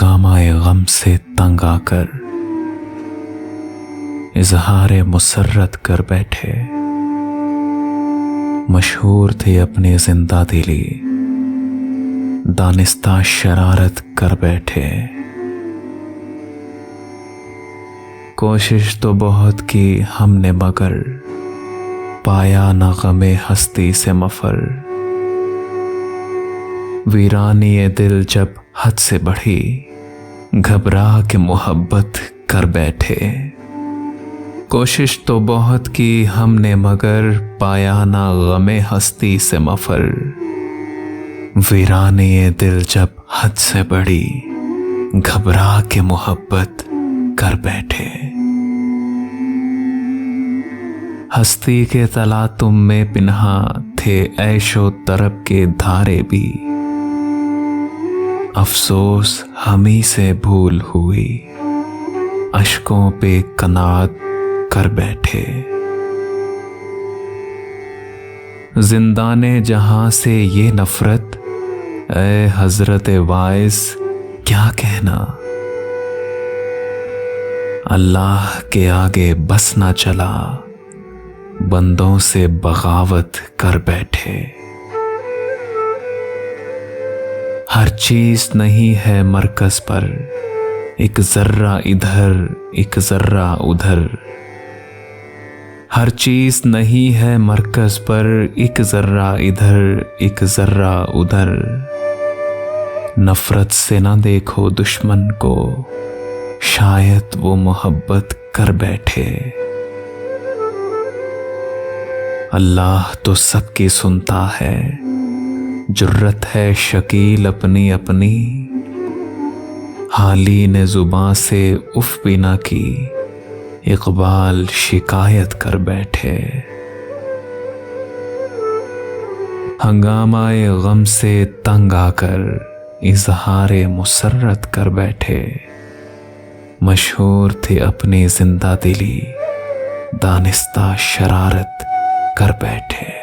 हंगामाए गम से तंग आकर इजहारे मुसर्रत कर बैठे। मशहूर थे अपनी जिंदा दिली, दानिस्ता शरारत कर बैठे। कोशिश तो बहुत की हमने मगर पाया न गमे हस्ती से मफर। वीरानी ये दिल जब हद से बढ़ी, घबरा के मोहब्बत कर बैठे। कोशिश तो बहुत की हमने मगर पाया ना गमे हस्ती से मफर। वीरानी ये दिल जब हद से बढ़ी, घबरा के मोहब्बत कर बैठे। हस्ती के तला तुम में पिन्हा थे ऐशो तरब के धारे भी। अफसोस हमी से भूल हुई, अश्कों पे कनात कर बैठे। जिंदाने जहां से ये नफरत, ऐ हजरत वाइस क्या कहना। अल्लाह के आगे बस ना चला, बंदों से बगावत कर बैठे। हर चीज नहीं है मरकज पर, एक जर्रा इधर एक जर्रा उधर। हर चीज नहीं है मरकज पर, एक जर्रा इधर एक जर्रा उधर। नफरत से ना देखो दुश्मन को, शायद वो मोहब्बत कर बैठे। अल्लाह तो सबकी सुनता है, जुर्रत है शकील अपनी अपनी। हाली ने जुबां से उफ भी ना की, इकबाल शिकायत कर बैठे। हंगामाए गम से तंग आकर इजहारे मुसर्रत कर बैठे। मशहूर थे अपनी जिंदा दिली, दानिस्ता शरारत कर बैठे।